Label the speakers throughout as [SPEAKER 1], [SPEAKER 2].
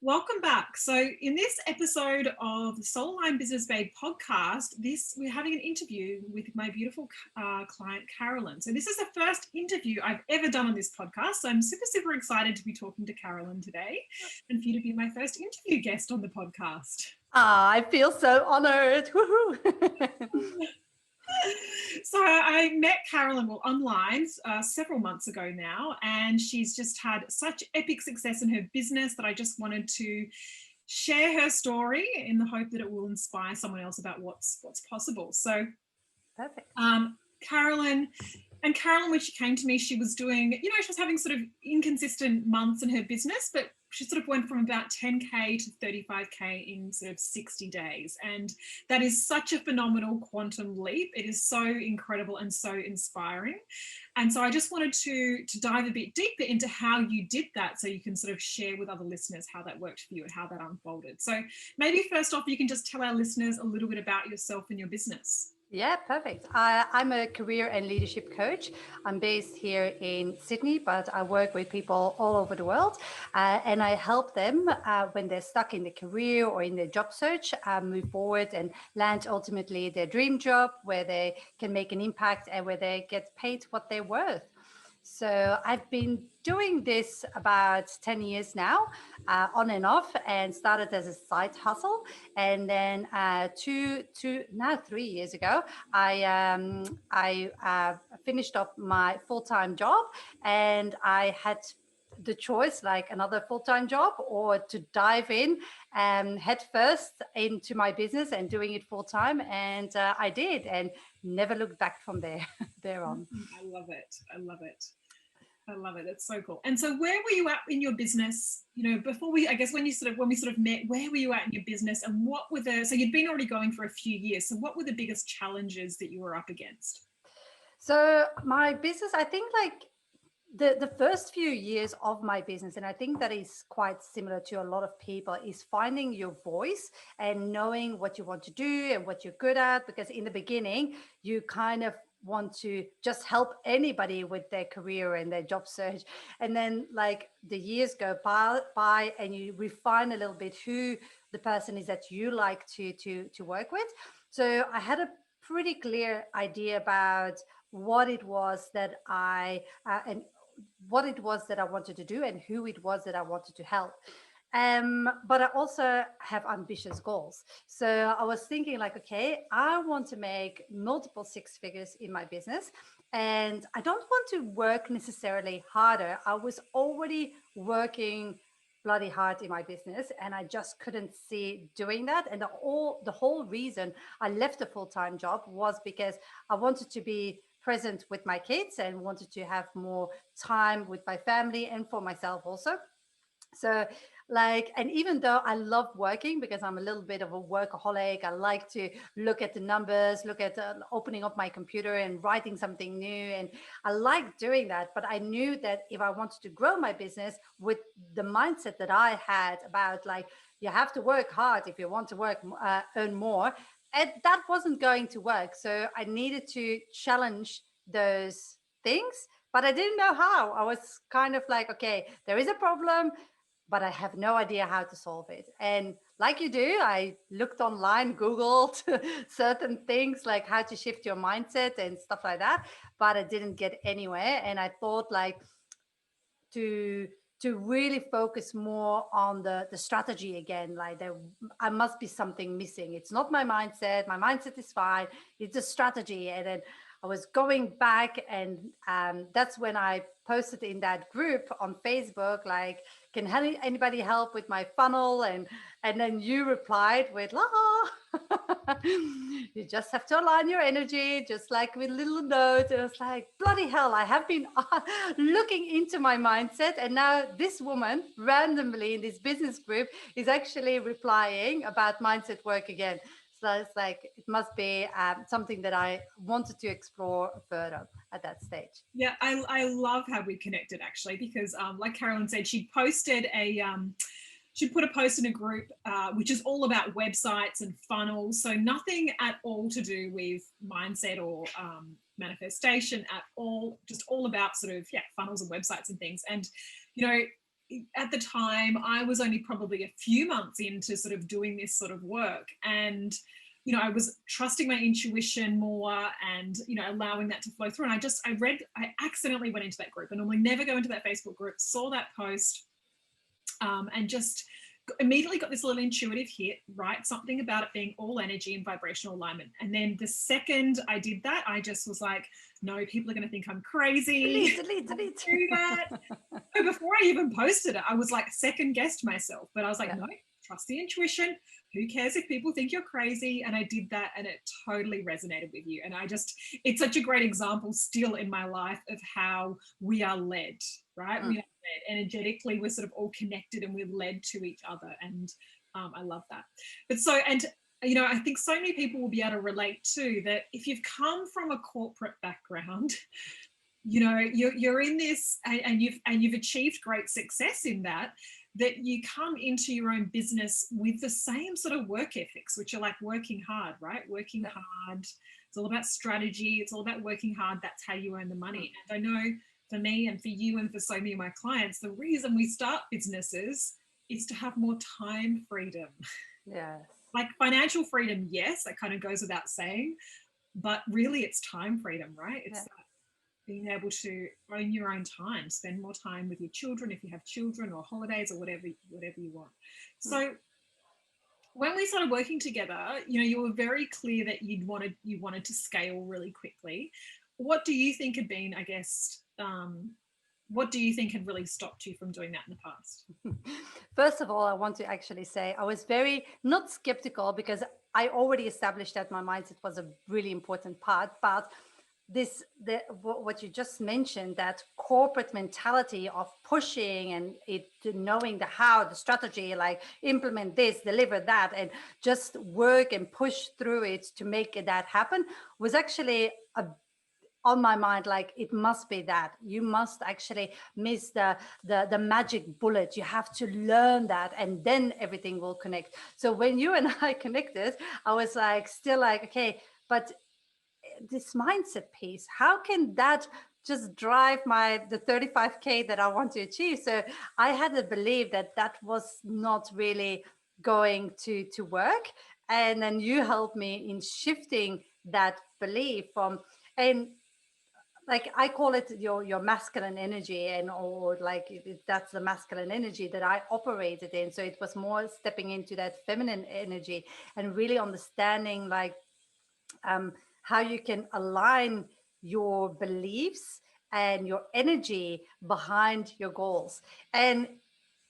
[SPEAKER 1] Welcome back. So, in this episode of the Soul Line Business Babe podcast, we're having an interview with my beautiful client Carolyn. So, this is the first interview I've ever done on this podcast. So, I'm super excited to be talking to Carolyn today, and for you to be my first interview guest on the podcast.
[SPEAKER 2] I feel so honored. Woohoo!
[SPEAKER 1] So I met Carolyn online several months ago now, and she's just had such epic success in her business that I just wanted to share her story in the hope that it will inspire someone else about what's possible. So
[SPEAKER 2] Perfect.
[SPEAKER 1] Carolyn, when she came to me, she was doing, she was having sort of inconsistent months in her business, but she sort of went from about 10K to 35K in sort of 60 days. And that is such a phenomenal quantum leap. It is so incredible and so inspiring. And so I just wanted to dive a bit deeper into how you did that, so you can sort of share with other listeners how that worked for you and how that unfolded. So maybe first off, you can just tell our listeners a little bit about yourself and your business.
[SPEAKER 2] Yeah, perfect. I'm a career and leadership coach. I'm based here in Sydney, but I work with people all over the world. And I help them when they're stuck in their career or in their job search, move forward and land ultimately their dream job where they can make an impact and where they get paid what they're worth. So I've been doing this about 10 years now, on and off, and started as a side hustle. And then now 3 years ago, I finished up my full-time job, and I had the choice, like another full-time job or to dive in and head first into my business and doing it full-time. And I did, and never looked back from there on.
[SPEAKER 1] I love it. I love it. I love it. It's so cool. And so where were you at in your business, before when we sort of met, where were you at in your business, and what were so you'd been already going for a few years. So what were the biggest challenges that you were up against?
[SPEAKER 2] So my business, I think, like the first few years of my business, and I think that is quite similar to a lot of people, is finding your voice and knowing what you want to do and what you're good at. Because in the beginning, you kind of want to just help anybody with their career and their job search. And then like the years go by and you refine a little bit who the person is that you like to work with. So I had a pretty clear idea about what it was that and what it was that I wanted to do and who it was that I wanted to help. But I also have ambitious goals. So I was thinking like, okay, I want to make multiple six figures in my business, and I don't want to work necessarily harder. I was already working bloody hard in my business, and I just couldn't see doing that. And the whole reason I left a full-time job was because I wanted to be present with my kids and wanted to have more time with my family and for myself also. So like, and even though I love working because I'm a little bit of a workaholic, I like to look at the numbers, look at opening up my computer and writing something new, and I like doing that. But I knew that if I wanted to grow my business with the mindset that I had about like, you have to work hard if you want to earn more, and that wasn't going to work. So I needed to challenge those things, but I didn't know how. I was kind of like, okay, there is a problem, but I have no idea how to solve it. And like you do, I looked online, Googled certain things like how to shift your mindset and stuff like that, but I didn't get anywhere. And I thought like to really focus more on the strategy again. Like there, I must be something missing. It's not my mindset. My mindset is fine. It's a strategy. And then I was going back, and that's when I posted in that group on Facebook, like, can anybody help with my funnel? And then you replied with, la, you just have to align your energy, just like with little notes. It was like, bloody hell, I have been looking into my mindset. And now this woman randomly in this business group is actually replying about mindset work again. So it's like, it must be something that I wanted to explore further at that stage.
[SPEAKER 1] Yeah, I love how we connected actually, because like Carolyn said, she'd put a post in a group which is all about websites and funnels. So nothing at all to do with mindset or manifestation at all, just all about sort of, funnels and websites and things. And, you know, at the time, I was only probably a few months into sort of doing this sort of work. And, you know, I was trusting my intuition more and, you know, allowing that to flow through. And I accidentally went into that group. I normally never go into that Facebook group, saw that post, and just immediately got this little intuitive hit, right? Something about it being all energy and vibrational alignment. And then the second I did that, I just was like, no, people are going to think I'm crazy.
[SPEAKER 2] Delete.
[SPEAKER 1] Do that. So before I even posted it, I was like second guessed myself, but I was like,
[SPEAKER 2] Yeah.
[SPEAKER 1] no, trust the intuition. Who cares if people think you're crazy? And I did that and it totally resonated with you. And it's such a great example still in my life of how we are led, right? We are led energetically. We're sort of all connected and we're led to each other. And I love that. But you know, I think so many people will be able to relate to that. If you've come from a corporate background, you know, you're in this and you've achieved great success in that you come into your own business with the same sort of work ethics, which are like working hard, right? Working hard. It's all about strategy. It's all about working hard. That's how you earn the money. And I know for me and for you and for so many of my clients, the reason we start businesses is to have more time freedom.
[SPEAKER 2] Yes.
[SPEAKER 1] Like financial freedom, yes, that kind of goes without saying, but really it's time freedom, right? It's being able to own your own time, spend more time with your children if you have children, or holidays, or whatever you want. So when we started working together, you know, you were very clear that you wanted to scale really quickly. What do you think had been, I guess, what do you think had really stopped you from doing that in the past?
[SPEAKER 2] First of all, I want to actually say I was very not skeptical, because I already established that my mindset was a really important part, but what you just mentioned, that corporate mentality of pushing and it knowing the how, the strategy, like implement this, deliver that, and just work and push through it to make that happen, was actually on my mind. Like, it must be that you must actually miss the magic bullet. You have to learn that, and then everything will connect. So when you and I connected, I was like, still like, okay, but this mindset piece, how can that just drive the 35K that I want to achieve? So I had to believe that that was not really going to work. And then you helped me in shifting that belief from, and like I call it your masculine energy, and or like that's the masculine energy that I operated in. So it was more stepping into that feminine energy and really understanding like how you can align your beliefs and your energy behind your goals. And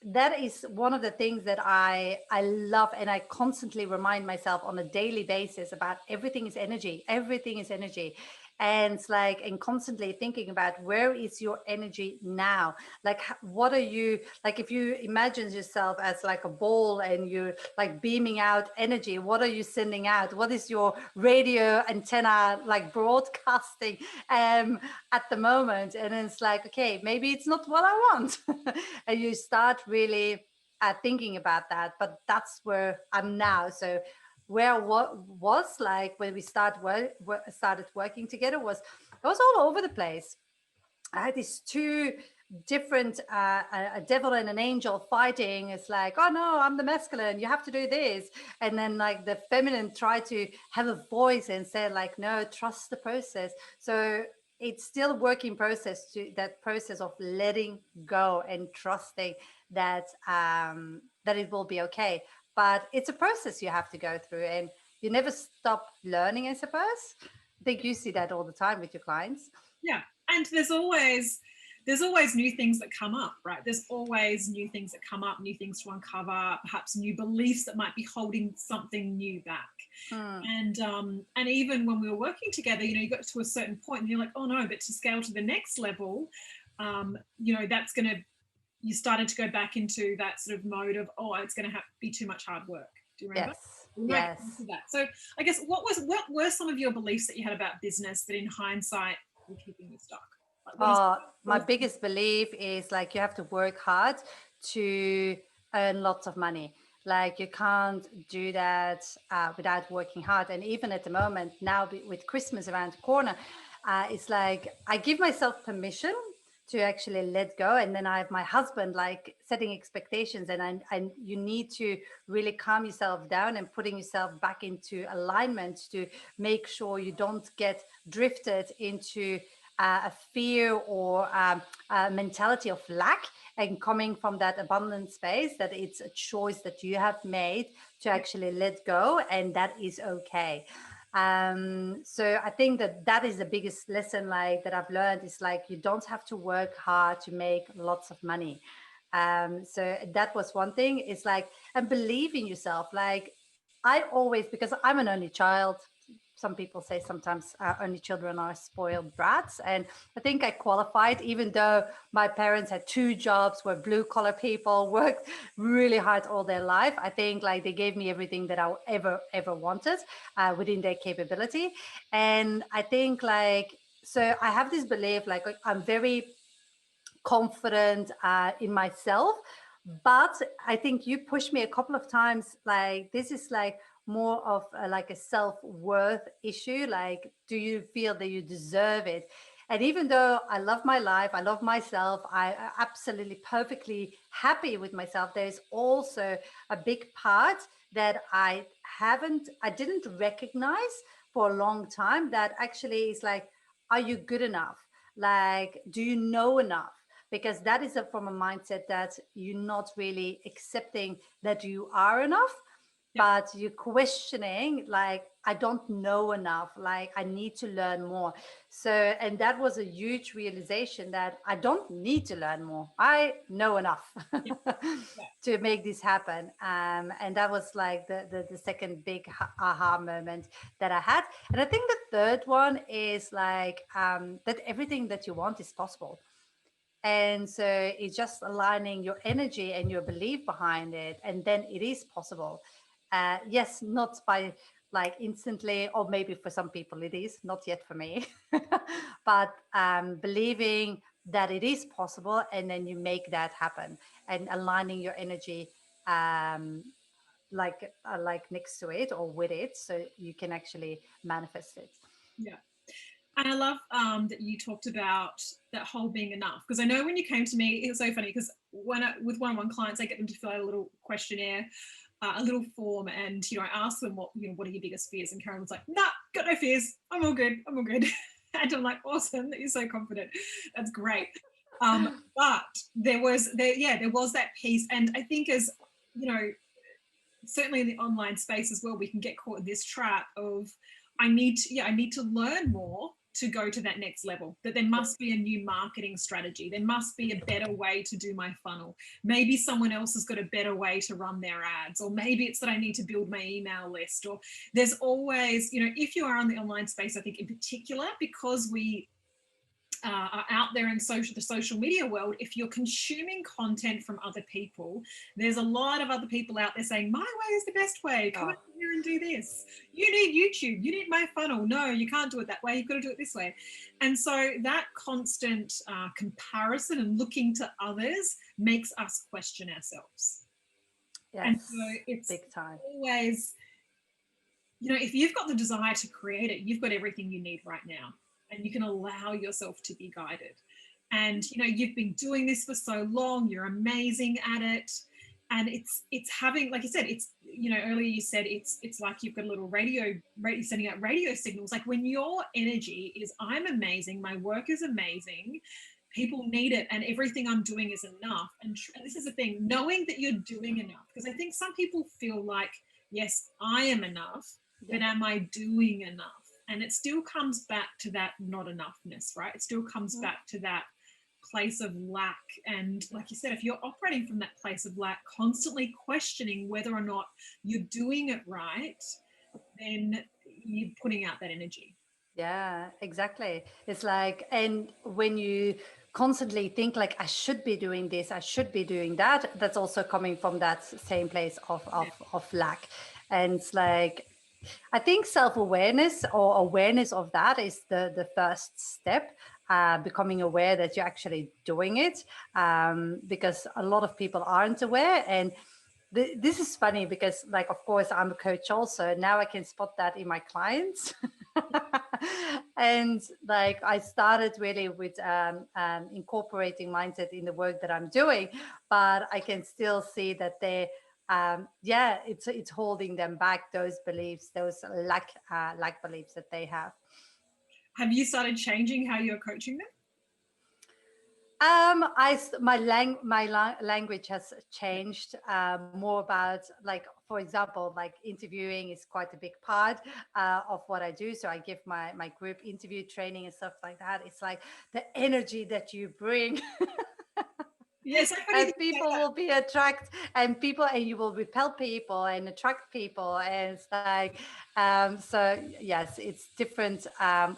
[SPEAKER 2] that is one of the things that I love, and I constantly remind myself on a daily basis about everything is energy. Everything is energy. And it's like, and constantly thinking about where is your energy now? Like, what are you, like, if you imagine yourself as like a ball and you're like beaming out energy, what are you sending out? What is your radio antenna like broadcasting at the moment? And it's like, okay, maybe it's not what I want. And you start really thinking about that. But that's where I'm now. So where what was like when we started working together was, it was all over the place. I had these two different a devil and an angel fighting. It's like, oh no, I'm the masculine, you have to do this. And then like the feminine tried to have a voice and said like, no, trust the process. So it's still a working process, to that process of letting go and trusting that that it will be okay. But it's a process you have to go through, and you never stop learning, I suppose. I think you see that all the time with your clients.
[SPEAKER 1] Yeah, and there's always new things that come up, right? There's always new things that come up, new things to uncover, perhaps new beliefs that might be holding something new back. And even when we were working together, you know, you got to a certain point and you're like, oh no, but to scale to the next level, you know, you started to go back into that sort of mode of, oh, it's going to be too much hard work. Do you remember?
[SPEAKER 2] Yes. Yes.
[SPEAKER 1] That. So I guess what were some of your beliefs that you had about business that in hindsight were keeping you stuck? Like,
[SPEAKER 2] my biggest belief is like, you have to work hard to earn lots of money. Like, you can't do that without working hard. And even at the moment now, with Christmas around the corner, it's like I give myself permission to actually let go. And then I have my husband like setting expectations, and you need to really calm yourself down and putting yourself back into alignment to make sure you don't get drifted into a fear or a mentality of lack, and coming from that abundant space, that it's a choice that you have made to actually let go, and that is okay. So I think that that is the biggest lesson like that I've learned, is like you don't have to work hard to make lots of money. So that was one thing. It's like, and believe in yourself. Like I always, because I'm an only child, some people say sometimes only children are spoiled brats, and I think I qualified, even though my parents had two jobs, were blue collar people, worked really hard all their life. I think like they gave me everything that I ever wanted within their capability. And I think like, so I have this belief, like I'm very confident in myself. But I think you pushed me a couple of times, like this is like more of like a self-worth issue. Like, do you feel that you deserve it? And even though I love my life, I love myself, I absolutely perfectly happy with myself, there's also a big part that I didn't recognize for a long time, that actually is like, are you good enough? Like, do you know enough? Because that is from a mindset that you're not really accepting that you are enough,
[SPEAKER 1] Yeah.
[SPEAKER 2] but you're questioning, like, I don't know enough, like I need to learn more. So, and that was a huge realization, that I don't need to learn more, I know enough
[SPEAKER 1] Yeah. Yeah.
[SPEAKER 2] to make this happen. And that was like the second big aha moment that I had. And I think the third one is like that everything that you want is possible. And so it's just aligning your energy and your belief behind it, and then it is possible. Yes, not by like instantly, or maybe for some people it is, not yet for me. But believing that it is possible, and then you make that happen, and aligning your energy um, like next to it or with it, so you can actually manifest it.
[SPEAKER 1] Yeah. And I love that you talked about that whole being enough, because I know when you came to me, it was so funny, because with one-on-one clients, I get them to fill out a little questionnaire, a little form, and I ask them what are your biggest fears, and Karen was like, nah, got no fears, I'm all good, and I'm like, awesome, that you're so confident, that's great. But there was that piece, and I think as certainly in the online space as well, we can get caught in this trap of I need to learn more to go to that next level, that there must be a new marketing strategy, there must be a better way to do my funnel, maybe someone else has got a better way to run their ads, or maybe it's that I need to build my email list. Or there's always, if you are on the online space, I think in particular, because we are out there in the social media world, if you're consuming content from other people, there's a lot of other people out there saying, my way is the best way, come over here and do this, you need YouTube, you need my funnel, no, you can't do it that way, you've got to do it this way. And so that constant comparison and looking to others makes us question ourselves.
[SPEAKER 2] Yes,
[SPEAKER 1] and so it's
[SPEAKER 2] big time.
[SPEAKER 1] always, if you've got the desire to create it, you've got everything you need right now, and you can allow yourself to be guided. And you've been doing this for so long, you're amazing at it. And it's having, like you said, it's earlier you said it's like you've got a little radio sending out radio signals. Like when your energy is, I'm amazing, my work is amazing, people need it, and everything I'm doing is enough. And this is the thing, knowing that you're doing enough, because I think some people feel like, yes, I am enough, but am I doing enough? And it still comes back to that not enoughness, right? It still comes back to that place of lack. And like you said, if you're operating from that place of lack, constantly questioning whether or not you're doing it right, then you're putting out that energy.
[SPEAKER 2] Yeah, exactly. It's like, and when you constantly think like, I should be doing this, I should be doing that, that's also coming from that same place of lack. And it's like, I think self-awareness or awareness of that is the first step, becoming aware that you're actually doing it, because a lot of people aren't aware. And this is funny because, like, of course, I'm a coach also. Now I can spot that in my clients. And like I started really with incorporating mindset in the work that I'm doing, but I can still see that they yeah, it's holding them back, those beliefs, those lack beliefs that they have.
[SPEAKER 1] Have you started changing how you're coaching them?
[SPEAKER 2] My language has changed, more about, like, for example, like interviewing is quite a big part of what I do. So I give my group interview training and stuff like that. It's like the energy that you bring.
[SPEAKER 1] Yes, so funny
[SPEAKER 2] And
[SPEAKER 1] that you say
[SPEAKER 2] people
[SPEAKER 1] that.
[SPEAKER 2] will be attract and you will repel people and attract people, and it's like, so yes, it's different.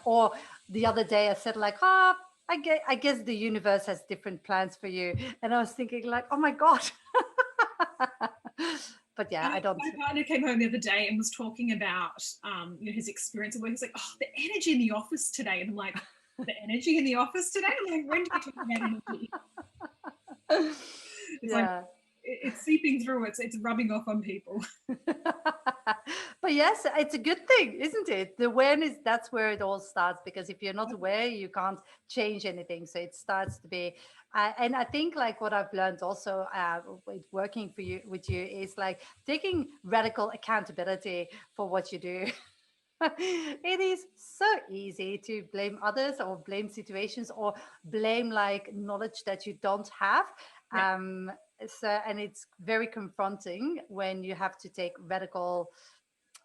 [SPEAKER 2] Or the other day I said like, oh, I guess the universe has different plans for you, and I was thinking like, oh my god. But yeah, I don't.
[SPEAKER 1] My partner came home the other day and was talking about his experience of work. He's like, oh, the energy in the office today. And I'm like, the energy in the office today? I'm like, when do we talk about energy? It's like
[SPEAKER 2] Yeah.
[SPEAKER 1] it's seeping through, it's rubbing off on people.
[SPEAKER 2] But yes, it's a good thing, isn't it? The awareness, that's where it all starts, because if you're not aware, you can't change anything. So it starts to be, and I think like what I've learned also with working for you with you is like taking radical accountability for what you do. It is so easy to blame others or blame situations or blame like knowledge that you don't have.
[SPEAKER 1] Yeah.
[SPEAKER 2] Um, so, and it's very confronting when you have to take radical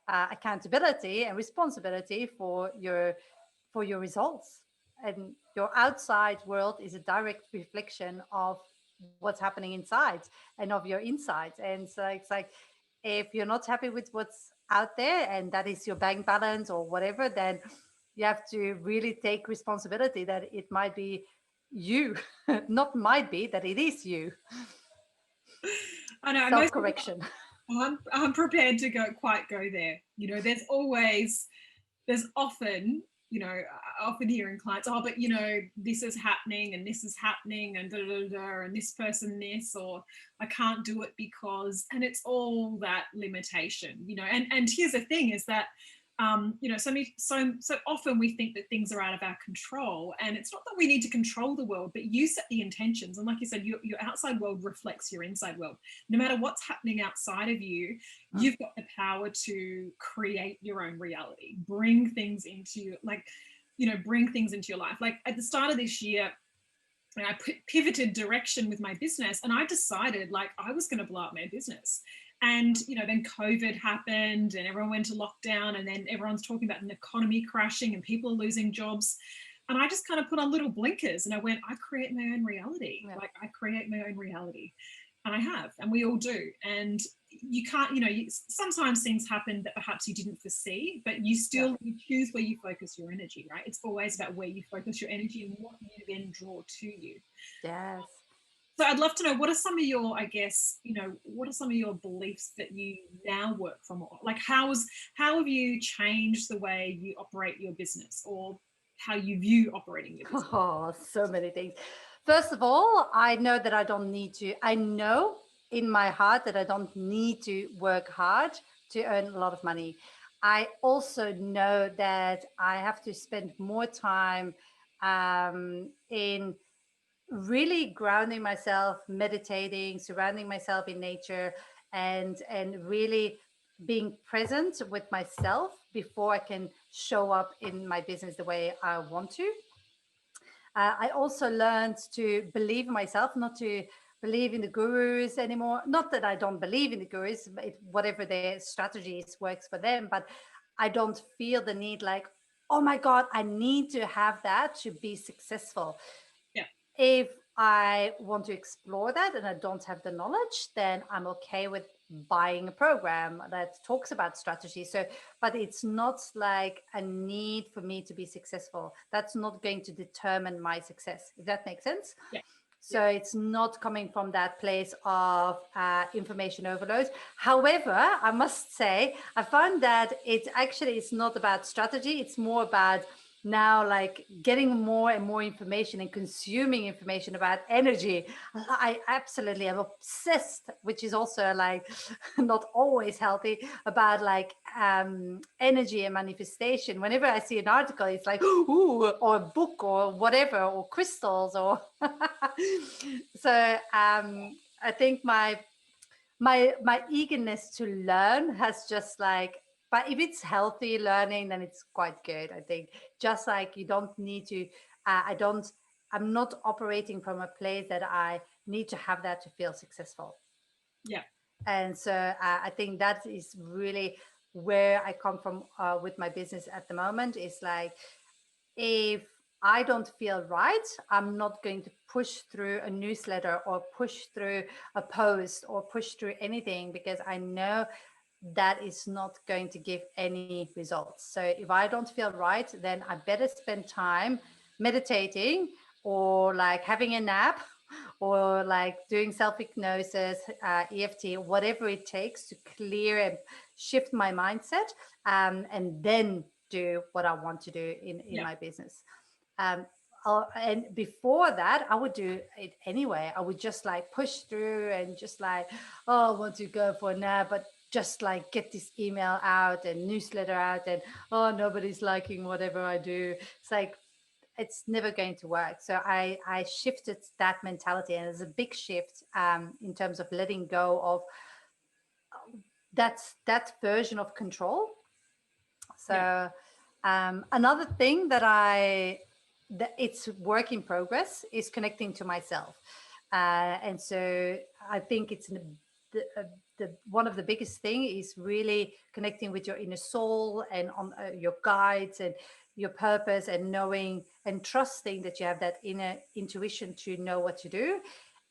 [SPEAKER 2] accountability and responsibility for your results. And your outside world is a direct reflection of what's happening inside and of your inside. And so it's like, if you're not happy with what's out there and that is your bank balance or whatever, then you have to really take responsibility that it might be you. Not might be, that it is you.
[SPEAKER 1] I know.
[SPEAKER 2] Self correction.
[SPEAKER 1] I'm prepared to go there. There's often, often hearing clients, oh, but this is happening and this is happening and da da da, and this person this, or I can't do it because, and it's all that limitation, and here's the thing is that so often we think that things are out of our control, and it's not that we need to control the world, but you set the intentions, and like you said, your outside world reflects your inside world. No matter what's happening outside of you, you've got the power to create your own reality, bring things into bring things into your life. Like at the start of this year, I pivoted direction with my business, and I decided like I was going to blow up my business. And then COVID happened and everyone went to lockdown, and then everyone's talking about an economy crashing and people losing jobs. And I just kind of put on little blinkers and I went, I create my own reality.
[SPEAKER 2] Yeah.
[SPEAKER 1] Like I create my own reality. And I have, and we all do. And you can't, sometimes things happen that perhaps you didn't foresee, but you choose where you focus your energy, right? It's always about where you focus your energy and what you then draw to you.
[SPEAKER 2] Yes.
[SPEAKER 1] So I'd love to know, what are some of your, what are some of your beliefs that you now work from? Like how have you changed the way you operate your business, or how you view operating your business?
[SPEAKER 2] Oh, so many things. First of all, I know that I know in my heart that I don't need to work hard to earn a lot of money. I also know that I have to spend more time in really grounding myself, meditating, surrounding myself in nature, and really being present with myself before I can show up in my business the way I want to. I also learned to believe in myself, not to believe in the gurus anymore. Not that I don't believe in the gurus, but whatever their strategies works for them, but I don't feel the need like, oh my God, I need to have that to be successful.
[SPEAKER 1] Yeah.
[SPEAKER 2] If I want to explore that and I don't have the knowledge, then I'm okay with buying a program that talks about strategy. So, but it's not like a need for me to be successful. That's not going to determine my success, if that makes sense.
[SPEAKER 1] Yeah.
[SPEAKER 2] So it's not coming from that place of information overload. However, I must say, I found that it's not about strategy. It's more about now like getting more and more information and consuming information about energy. I absolutely am obsessed, which is also like not always healthy, about like energy and manifestation. Whenever I see an article, it's like, ooh, or a book or whatever, or crystals or so I think my eagerness to learn has just like, but if it's healthy learning, then it's quite good, I think. Just like you don't need to I'm not operating from a place that I need to have that to feel successful.
[SPEAKER 1] Yeah.
[SPEAKER 2] And so I think that is really where I come from with my business at the moment. Is like, if I don't feel right, I'm not going to push through a newsletter or push through a post or push through anything, because I know that is not going to give any results. So if I don't feel right, then I better spend time meditating, or like having a nap, or like doing self-hypnosis, EFT, whatever it takes to clear and shift my mindset, and then do what I want to do in
[SPEAKER 1] Yeah.
[SPEAKER 2] my business. Um, and before that, I would do it anyway. I would just like push through and just like, oh, I want to go for a nap, but just like get this email out and newsletter out, and oh, nobody's liking whatever I do. It's like, it's never going to work. So I shifted that mentality, and it's a big shift in terms of letting go of that version of control. So another thing that it's work in progress is connecting to myself, and so I think it's the one of the biggest thing is really connecting with your inner soul and on your guides and your purpose, and knowing and trusting that you have that inner intuition to know what to do.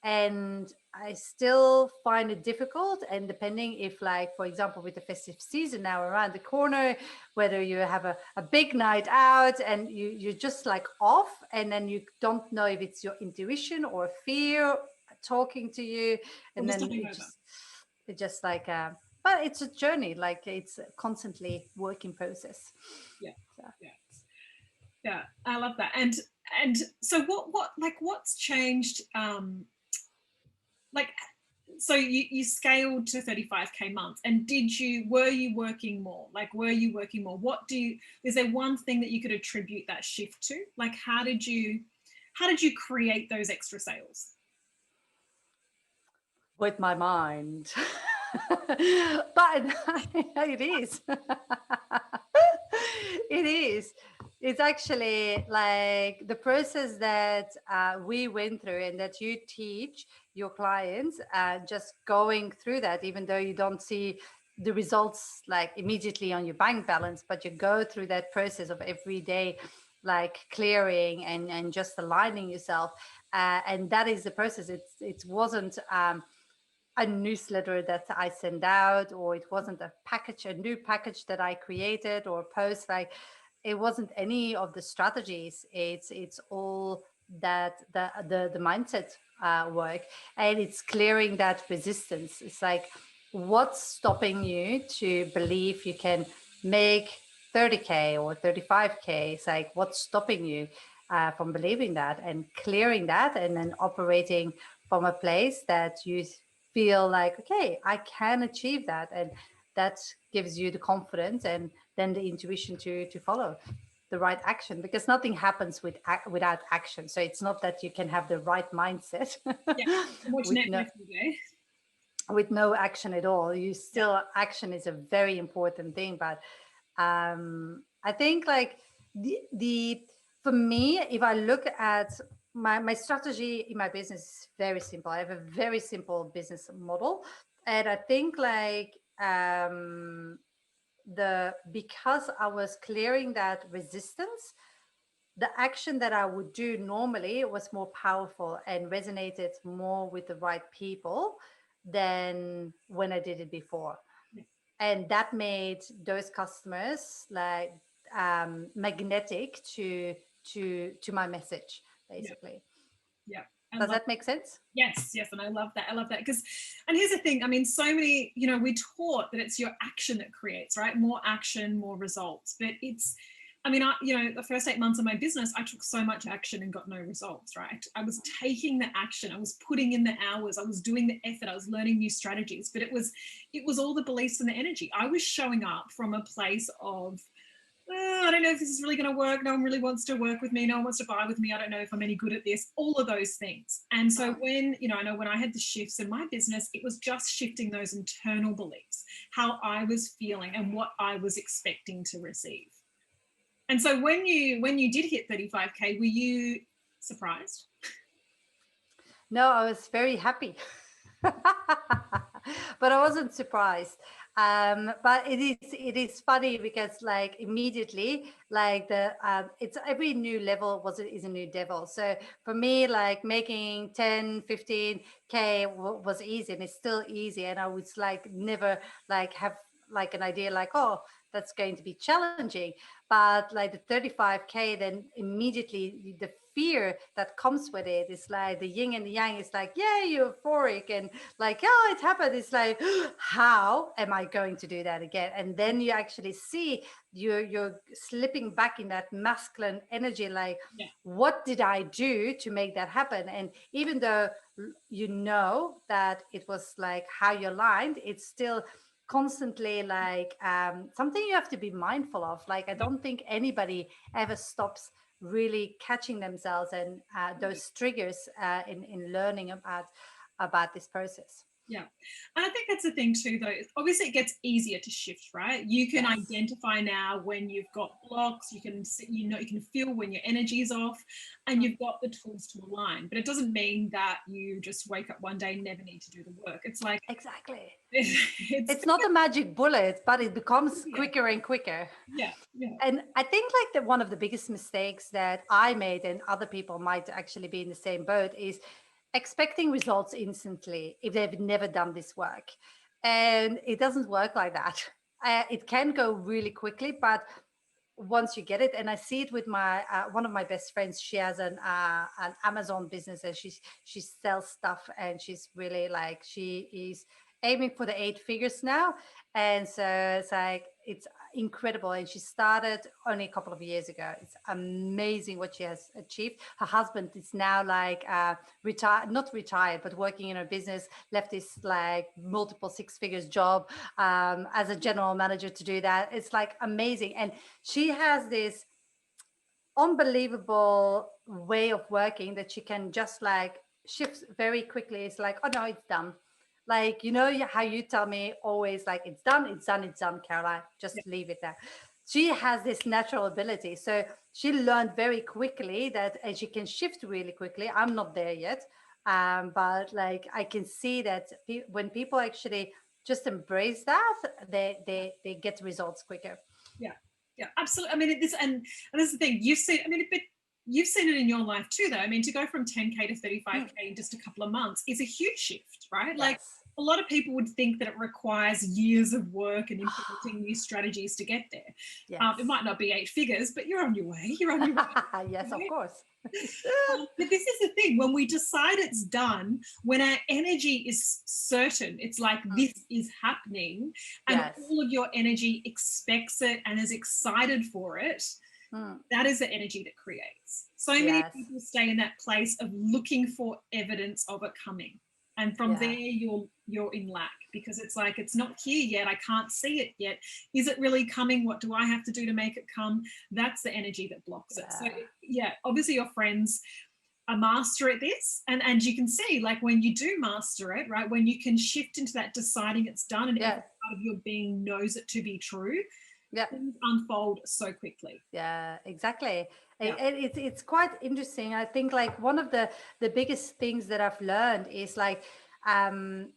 [SPEAKER 2] And I still find it difficult. And depending if, like, for example, with the festive season now around the corner, whether you have a big night out and you're just like off, and then you don't know if it's your intuition or fear talking to you, and
[SPEAKER 1] Almost
[SPEAKER 2] then
[SPEAKER 1] taking over.
[SPEAKER 2] it just like, but it's a journey, like it's a constantly working process.
[SPEAKER 1] Yeah.
[SPEAKER 2] So.
[SPEAKER 1] Yeah. Yeah. I love that. And so what's changed? Like, so you scaled to 35K months, and were you working more? Like, were you working more? Is there one thing that you could attribute that shift to? Like, how did you create those extra sales?
[SPEAKER 2] With my mind. But it is. It is. It's actually like the process that we went through and that you teach your clients, just going through that, even though you don't see the results like immediately on your bank balance, but you go through that process of every day, like clearing and just aligning yourself. And that is the process. It wasn't a newsletter that I send out, or it wasn't a new package that I created or post. Like, it wasn't any of the strategies. It's all that the mindset work, and it's clearing that resistance. It's like, what's stopping you to believe you can make 30K or 35K? It's like, what's stopping you from believing that, and clearing that, and then operating from a place that you feel like, okay, I can achieve that. And that gives you the confidence and then the intuition to follow the right action, because nothing happens without action. So it's not that you can have the right mindset
[SPEAKER 1] Yeah. Watch
[SPEAKER 2] with no
[SPEAKER 1] Netflix all day.
[SPEAKER 2] with no action at all. You still, action is a very important thing. But I think like the for me, if I look at my strategy in my business, is very simple. I have a very simple business model, and I think like because I was clearing that resistance, the action that I would do normally was more powerful and resonated more with the right people than when I did it before. And that made those customers like magnetic to my message,
[SPEAKER 1] Yeah.
[SPEAKER 2] basically.
[SPEAKER 1] Yeah.
[SPEAKER 2] Does that make sense?
[SPEAKER 1] Yes, yes, and I love that. I love that because, and here's the thing. I mean, so many, we're taught that it's your action that creates, right? More action, more results. But I mean, the first 8 months of my business, I took so much action and got no results, right? I was taking the action, I was putting in the hours, I was doing the effort, I was learning new strategies, but it was all the beliefs and the energy. I was showing up from a place of, I don't know if this is really going to work. No one really wants to work with me. No one wants to buy with me. I don't know if I'm any good at this. All of those things. And so when, I know when I had the shifts in my business, it was just shifting those internal beliefs, how I was feeling and what I was expecting to receive. And so when you did hit 35K, were you surprised?
[SPEAKER 2] No, I was very happy. But I wasn't surprised. But it is funny because like immediately like the it's every new level is a new devil. So for me, like making 10 15K was easy, and it's still easy, and I would like never like have like an idea like, oh, that's going to be challenging. But like the 35K, then immediately the fear that comes with it is like the yin and the yang. Is like, yeah, you're euphoric and like, oh, it happened. It's like, how am I going to do that again? And then you actually see you're slipping back in that masculine energy, like,
[SPEAKER 1] Yeah.
[SPEAKER 2] what did I do to make that happen? And even though you know that it was like how you're aligned, it's still constantly like something you have to be mindful of. Like, I don't think anybody ever stops really catching themselves and those triggers in learning about this process.
[SPEAKER 1] Yeah. And I think that's the thing too, though. Obviously, it gets easier to shift, right? You can
[SPEAKER 2] Yes.
[SPEAKER 1] identify now when you've got blocks. You can you can feel when your energy is off, and you've got the tools to align. But it doesn't mean that you just wake up one day and never need to do the work. It's like
[SPEAKER 2] Exactly.
[SPEAKER 1] it's
[SPEAKER 2] It's not a magic bullet, but it becomes
[SPEAKER 1] yeah,
[SPEAKER 2] quicker and quicker.
[SPEAKER 1] yeah, yeah,
[SPEAKER 2] And I think like that one of the biggest mistakes that I made, and other people might actually be in the same boat, is expecting results instantly if they've never done this work. And it doesn't work like that. It can go really quickly, but once you get it, and I see it with my one of my best friends. She has an Amazon business, and she sells stuff, and she's really like, she is aiming for the 8 figures now. And so it's like, it's incredible, and she started only a couple of years ago. It's amazing what she has achieved. Her husband is now like retired, not retired, but working in her business, left his like multiple 6 figures job as a general manager to do that. It's like amazing. And she has this unbelievable way of working that she can just like shift very quickly. It's like, oh no, it's done. Like, how you tell me always, like, it's done, it's done, it's done, Caroline, just
[SPEAKER 1] yeah,
[SPEAKER 2] leave it there. She has this natural ability. So she learned very quickly that, and she can shift really quickly. I'm not there yet. But like, I can see that when people actually just embrace that, they get results quicker.
[SPEAKER 1] yeah, yeah. Absolutely. I mean, this is the thing you've seen. I mean, but you've seen it in your life too, though. I mean, to go from 10K to 35K in just a couple of months is a huge shift, right? Like,
[SPEAKER 2] Yes.
[SPEAKER 1] a lot of people would think that it requires years of work and implementing new strategies to get there.
[SPEAKER 2] Yes.
[SPEAKER 1] It might not be 8 figures, but you're on your way. You're on your way.
[SPEAKER 2] Yes, of
[SPEAKER 1] Right?
[SPEAKER 2] course.
[SPEAKER 1] But this is the thing, when we decide it's done, when our energy is certain, it's like this is happening, and
[SPEAKER 2] Yes.
[SPEAKER 1] all of your energy expects it and is excited for it, that is the energy that creates. So many
[SPEAKER 2] Yes.
[SPEAKER 1] people stay in that place of looking for evidence of it coming. And from
[SPEAKER 2] Yeah.
[SPEAKER 1] there, you're in lack, because it's like, it's not here yet. I can't see it yet. Is it really coming? What do I have to do to make it come? That's the energy that blocks it. So yeah, obviously your friends are master at this, and you can see, like, when you do master it, right, when you can shift into that deciding it's done, and every part of your being knows it to be true, things unfold so quickly.
[SPEAKER 2] Yeah, exactly.
[SPEAKER 1] Yeah.
[SPEAKER 2] It's quite interesting. I think like one of the biggest things that I've learned is like,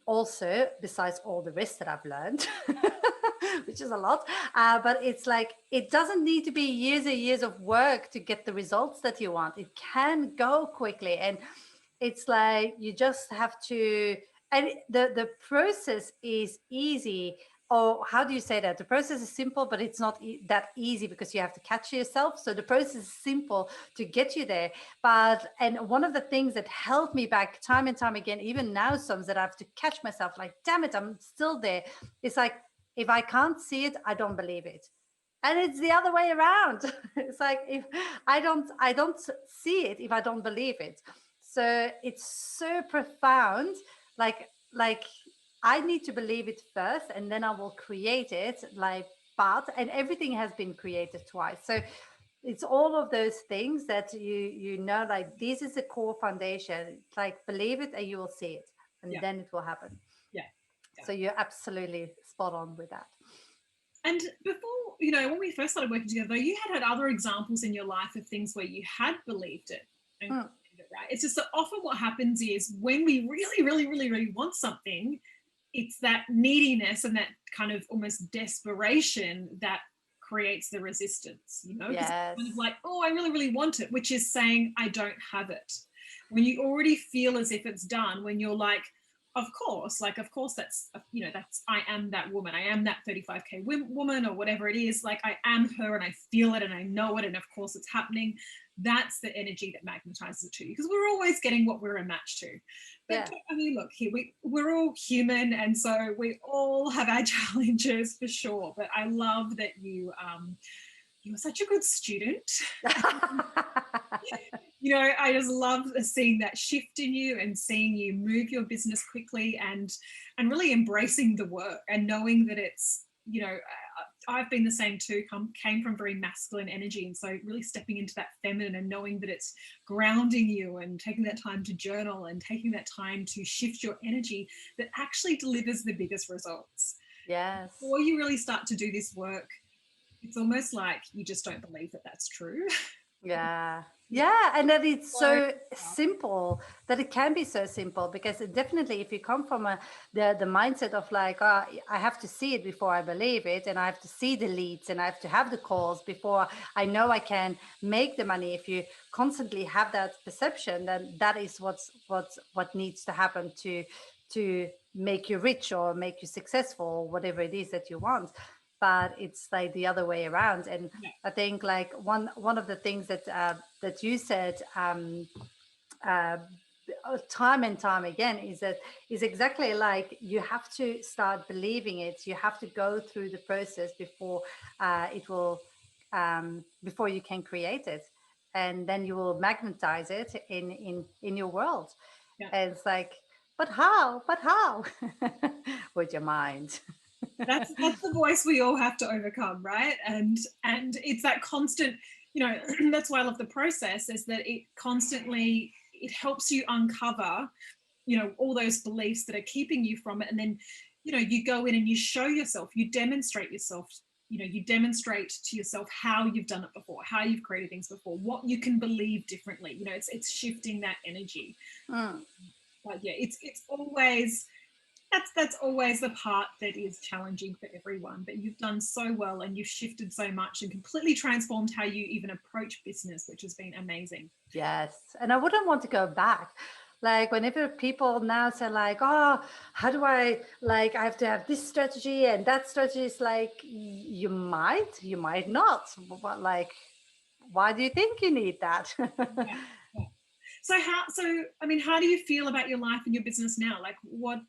[SPEAKER 2] also besides all the rest that I've learned, which is a lot, but it's like, it doesn't need to be years and years of work to get the results that you want. It can go quickly, and it's like you just have to, and the process is easy. Or how do you say that? The process is simple, but it's not that easy, because you have to catch yourself. So the process is simple to get you there. And one of the things that held me back time and time again, even now, some that I have to catch myself, like, damn it, I'm still there. It's like, if I can't see it, I don't believe it. And it's the other way around. It's like, if I don't see it if I don't believe it. So it's so profound. Like I need to believe it first, and then I will create it. And everything has been created twice. So it's all of those things that like, this is a core foundation. It's like, believe it and you will see it, and
[SPEAKER 1] Yeah.
[SPEAKER 2] then it will happen.
[SPEAKER 1] Yeah. Yeah.
[SPEAKER 2] So you're absolutely spot on with that.
[SPEAKER 1] And before, when we first started working together, you had other examples in your life of things where you had believed it and
[SPEAKER 2] Mm.
[SPEAKER 1] created it, right? It's just that often what happens is when we really, really, really, really want something, it's that neediness and that kind of almost desperation that creates the resistance, because it's
[SPEAKER 2] Yes.
[SPEAKER 1] kind of like, oh, I really, really want it, which is saying I don't have it. When you already feel as if it's done, when you're like, of course that's I am that woman, I am that 35k woman, or whatever it is, like I am her and I feel it and I know it, and of course it's happening. That's the energy that magnetizes it to you, because we're always getting what we're a match to. But
[SPEAKER 2] Yeah.
[SPEAKER 1] I mean, look here, we're all human, and so we all have our challenges for sure. But I love that you were such a good student. I just love seeing that shift in you and seeing you move your business quickly, and really embracing the work and knowing that it's, I've been the same too, came from very masculine energy. And so really stepping into that feminine and knowing that it's grounding you and taking that time to journal and taking that time to shift your energy that actually delivers the biggest results.
[SPEAKER 2] Yes.
[SPEAKER 1] Before you really start to do this work, it's almost like you just don't believe that that's true.
[SPEAKER 2] Yeah. Yeah, and that it's
[SPEAKER 1] So,
[SPEAKER 2] so simple, that it can be so simple, because definitely, if you come from the mindset of like, oh, I have to see it before I believe it, and I have to see the leads, and I have to have the calls before I know I can make the money. If you constantly have that perception, then that is what needs to happen to make you rich or make you successful, or whatever it is that you want. But it's like the other way around. And
[SPEAKER 1] yeah.
[SPEAKER 2] I think, like, one of the things that you said, uh, time and time again, is exactly like, you have to start believing it. You have to go through the process before it will before you can create it, and then you will magnetize it in your world.
[SPEAKER 1] Yeah.
[SPEAKER 2] And it's like, but how with your mind.
[SPEAKER 1] That's the voice we all have to overcome, right? And it's that constant, that's why I love the process, is that it helps you uncover, all those beliefs that are keeping you from it. And then, you go in and you show yourself, you demonstrate yourself, you demonstrate to yourself how you've done it before, how you've created things before, what you can believe differently. It's shifting that energy.
[SPEAKER 2] Mm.
[SPEAKER 1] But yeah, it's always, that's always the part that is challenging for everyone. But you've done so well, and you've shifted so much and completely transformed how you even approach business, which has been amazing.
[SPEAKER 2] Yes. And I wouldn't want to go back. Like, whenever people now say like, oh, how do I have to have this strategy and that strategy, is like, you might not. But like, why do you think you need that?
[SPEAKER 1] Yeah, yeah. So I mean, how do you feel about your life and your business now? Like, what,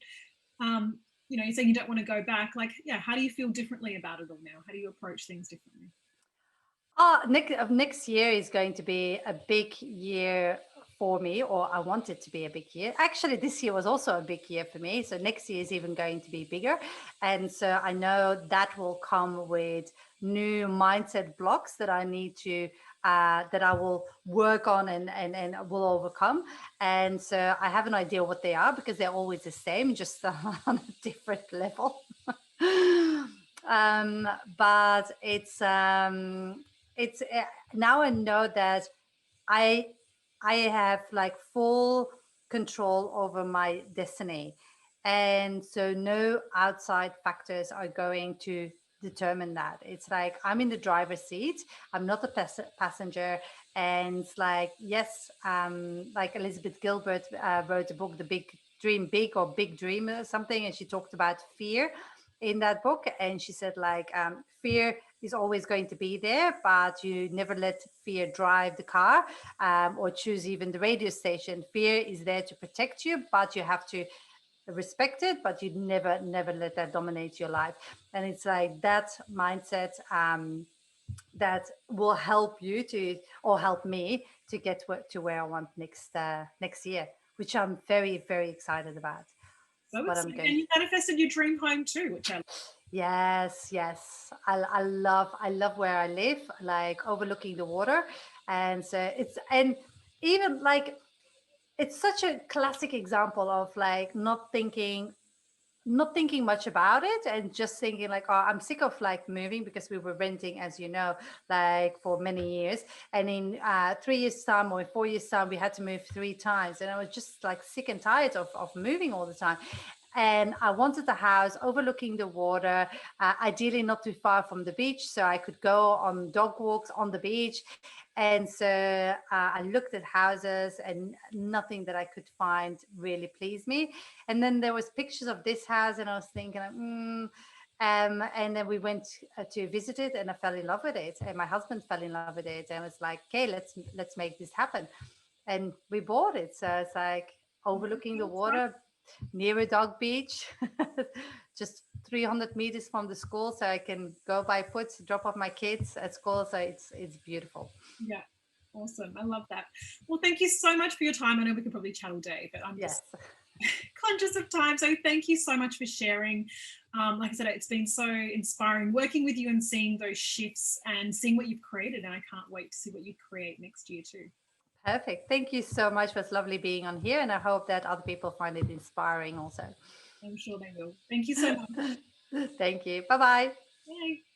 [SPEAKER 1] you're saying you don't want to go back. Like, yeah, how do you feel differently about it all now? How do you approach things differently?
[SPEAKER 2] Next year is going to be a big year for me, or I want it to be a big year. Actually, this year was also a big year for me. So next year is even going to be bigger. And so I know that will come with new mindset blocks that I need to, that I will work on and will overcome. And so I have an idea what they are, because they're always the same, just on a different level. um, but it's now I know that I I have like full control over my destiny, and so no outside factors are going to determine that. It's like, I'm in the driver's seat. I'm not a passenger. And it's like, yes, like Elizabeth Gilbert wrote a book, The Big Dream Big, or Big Dream or something, and she talked about fear in that book. And she said like, fear is always going to be there, but you never let fear drive the car, or choose even the radio station. Fear is there to protect you, but you have to respect it, but you never let that dominate your life. And it's like that mindset, that will help you to, or help me to get to where I want next year, which I'm very, very excited about.
[SPEAKER 1] So
[SPEAKER 2] What I'm
[SPEAKER 1] exciting.
[SPEAKER 2] going.
[SPEAKER 1] And you manifested your dream home too, which I love.
[SPEAKER 2] Yes, yes. I love where I live, like overlooking the water. And so it's, and even like, it's such a classic example of like not thinking much about it and just thinking like, oh, I'm sick of like moving, because we were renting, as you know, like for many years. And in 3 years time, or in 4 years time, we had to move 3 times, and I was just like sick and tired of moving all the time. And I wanted a house overlooking the water, ideally not too far from the beach, so I could go on dog walks on the beach. And so I looked at houses, and nothing that I could find really pleased me. And then there was pictures of this house, and I was thinking, and then we went to visit it, and I fell in love with it, and my husband fell in love with it, and was like, okay, let's make this happen. And we bought it. So it's like overlooking the water, near a dog beach, just 300 meters from the school, so I can go by foot, drop off my kids at school. So it's beautiful.
[SPEAKER 1] Yeah. Awesome. I love that. Well, thank you so much for your time. I know we could probably chat all day, but I'm just
[SPEAKER 2] Yes.
[SPEAKER 1] conscious of time. So thank you so much for sharing. Like I said, it's been so inspiring working with you and seeing those shifts and seeing what you've created. And I can't wait to see what you create next year too.
[SPEAKER 2] Perfect. Thank you so much. It was lovely being on here, and I hope that other people find it inspiring also.
[SPEAKER 1] I'm sure they will. Thank you so much.
[SPEAKER 2] Thank you. Bye bye.
[SPEAKER 1] Bye.